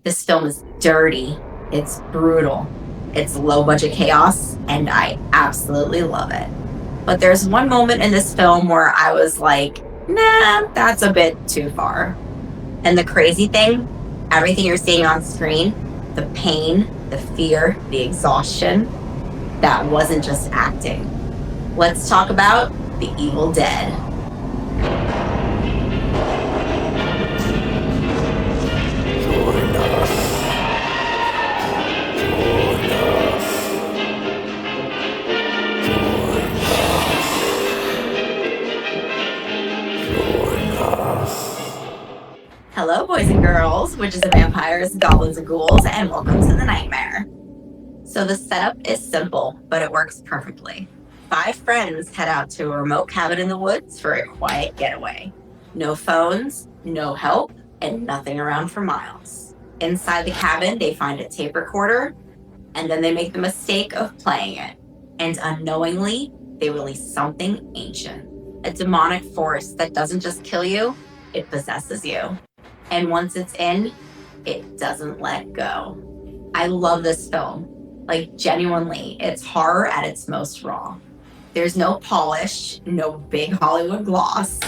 This film is dirty, it's brutal, it's low budget chaos, and I absolutely love it. But there's one moment in this film where I was like, nah, that's a bit too far. And the crazy thing, everything you're seeing on screen, the pain, the fear, the exhaustion, that wasn't just acting. Let's talk about The Evil Dead. Hello, boys and girls, witches and vampires, goblins and ghouls, and welcome to the nightmare. So the setup is simple, but it works perfectly. 5 friends head out to a remote cabin in the woods for a quiet getaway. No phones, no help, and nothing around for miles. Inside the cabin, they find a tape recorder, and then they make the mistake of playing it. And unknowingly, they release something ancient. A demonic force that doesn't just kill you, it possesses you. And once it's in, it doesn't let go. I love this film. Like, genuinely, it's horror at its most raw. There's no polish, no big Hollywood gloss.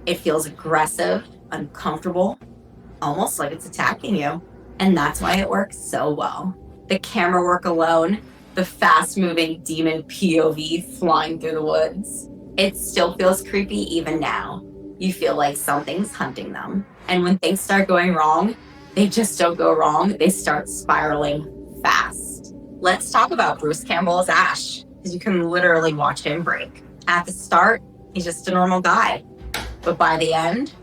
It feels aggressive, uncomfortable, almost like it's attacking you. And that's why it works so well. The camera work alone, the fast-moving demon POV flying through the woods. It still feels creepy even now. You feel like something's hunting them. And when things start going wrong, they just don't go wrong. They start spiraling fast. Let's talk about Bruce Campbell as Ash, because you can literally watch him break. At the start, he's just a normal guy. But by the end,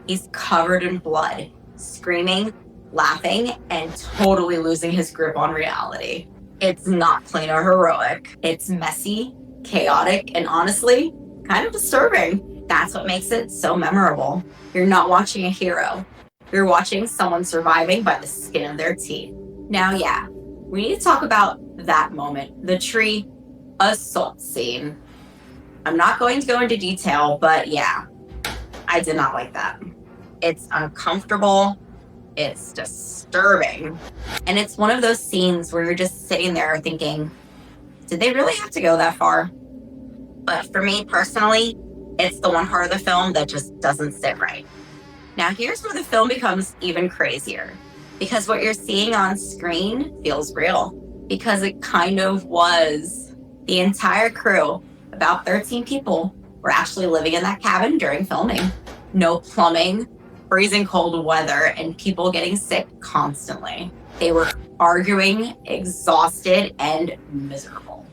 he's covered in blood, screaming, laughing, and totally losing his grip on reality. It's not plain or heroic. It's messy, chaotic, and honestly, kind of disturbing. That's what makes it so memorable. You're not watching a hero. You're watching someone surviving by the skin of their teeth. Now, yeah, we need to talk about that moment, the tree assault scene. I'm not going to go into detail, but yeah, I did not like that. It's uncomfortable. It's disturbing. And it's one of those scenes where you're just sitting there thinking, did they really have to go that far? But for me personally, it's the one part of the film that just doesn't sit right. Now, here's where the film becomes even crazier, because what you're seeing on screen feels real, because it kind of was. The entire crew, about 13 people, were actually living in that cabin during filming. No plumbing, freezing cold weather, and people getting sick constantly. They were arguing, exhausted, and miserable.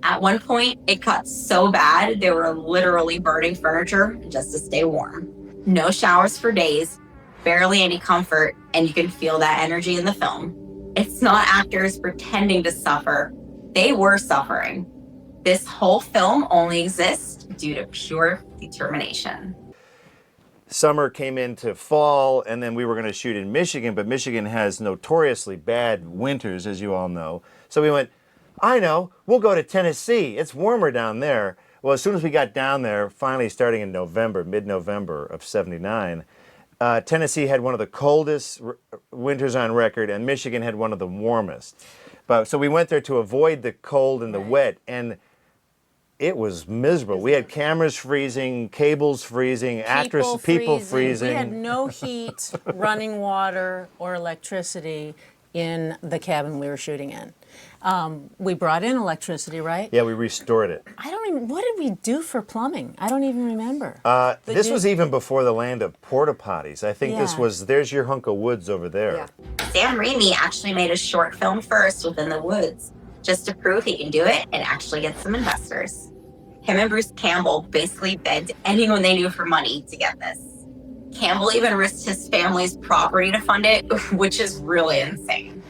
At one point, it got so bad, they were literally burning furniture just to stay warm. No showers for days, barely any comfort, and you can feel that energy in the film. It's not actors pretending to suffer. They were suffering. This whole film only exists due to pure determination. Summer came into fall, and then we were going to shoot in Michigan, but Michigan has notoriously bad winters, as you all know. So we went, I know, we'll go to Tennessee. It's warmer down there. Well, as soon as we got down there, finally starting in November, mid-November of '79, Tennessee had one of the coldest winters on record, and Michigan had one of the warmest. So we went there to avoid the cold and the wet, and it was miserable. We had cameras freezing, cables freezing, people freezing. We had no heat, running water, or electricity in the cabin we were shooting in. We brought in electricity, right? Yeah, we restored it. What did we do for plumbing? I don't even remember. This was even before the land of porta potties. I think this was, there's your hunk of woods over there. Yeah. Sam Raimi actually made a short film first within the woods, just to prove he can do it and actually get some investors. Him and Bruce Campbell basically begged anyone they knew for money to get this. Campbell even risked his family's property to fund it, which is really insane.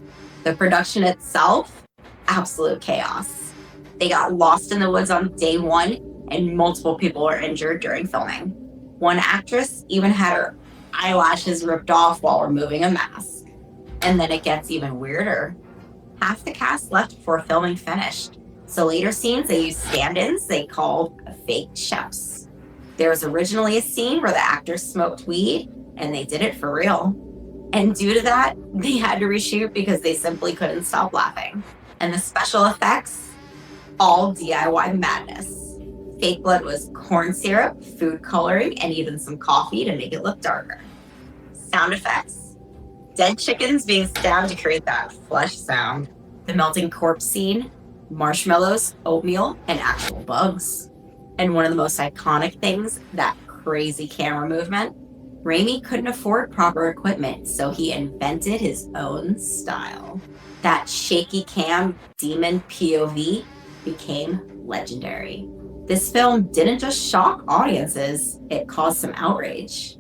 The production itself, absolute chaos. They got lost in the woods on day one, and multiple people were injured during filming. One actress even had her eyelashes ripped off while removing a mask. And then it gets even weirder. Half the cast left before filming finished. So later scenes, they used stand-ins they called fake chefs. There was originally a scene where the actors smoked weed, and they did it for real. And due to that, they had to reshoot because they simply couldn't stop laughing. And the special effects, all DIY madness. Fake blood was corn syrup, food coloring, and even some coffee to make it look darker. Sound effects, dead chickens being stabbed to create that flesh sound. The melting corpse scene, marshmallows, oatmeal, and actual bugs. And one of the most iconic things, that crazy camera movement. Raimi couldn't afford proper equipment, so he invented his own style. That shaky cam demon POV became legendary. This film didn't just shock audiences, it caused some outrage.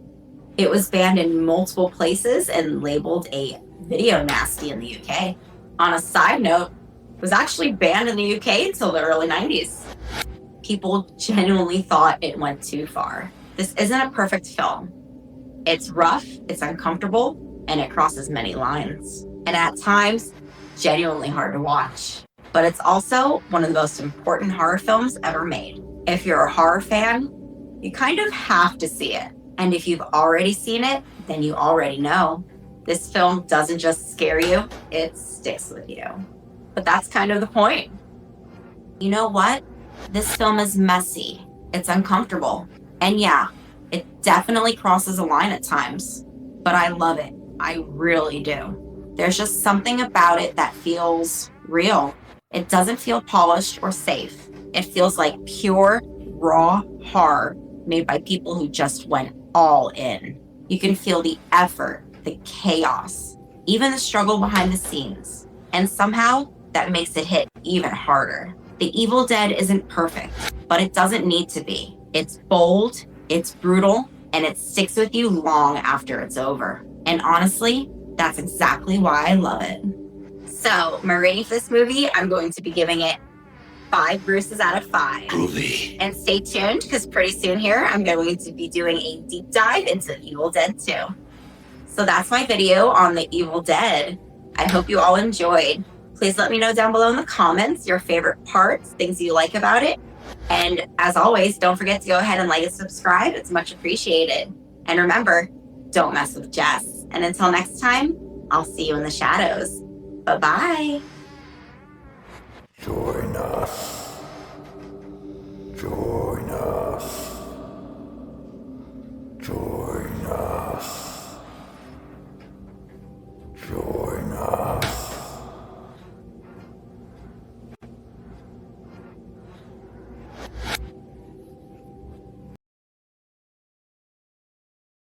It was banned in multiple places and labeled a video nasty in the UK. On a side note, it was actually banned in the UK until the early 90s. People genuinely thought it went too far. This isn't a perfect film. It's rough, it's uncomfortable, and it crosses many lines. And at times, genuinely hard to watch. But it's also one of the most important horror films ever made. If you're a horror fan, you kind of have to see it. And if you've already seen it, then you already know. This film doesn't just scare you, it sticks with you. But that's kind of the point. You know what? This film is messy. It's uncomfortable. And yeah, it definitely crosses a line at times. But I love it. I really do. There's just something about it that feels real. It doesn't feel polished or safe. It feels like pure, raw horror made by people who just went all in. You can feel the effort, the chaos, even the struggle behind the scenes. And somehow, that makes it hit even harder. The Evil Dead isn't perfect, but it doesn't need to be. It's bold, it's brutal, and it sticks with you long after it's over. And honestly, that's exactly why I love it. So, my rating for this movie, I'm going to be giving it 5 Bruces out of 5. Groovy. And stay tuned, because pretty soon here, I'm going to be doing a deep dive into Evil Dead 2. So that's my video on the Evil Dead. I hope you all enjoyed. Please let me know down below in the comments your favorite parts, things you like about it. And as always, don't forget to go ahead and like and subscribe. It's much appreciated. And remember, don't mess with Jess. And until next time, I'll see you in the shadows. Bye-bye. Join us.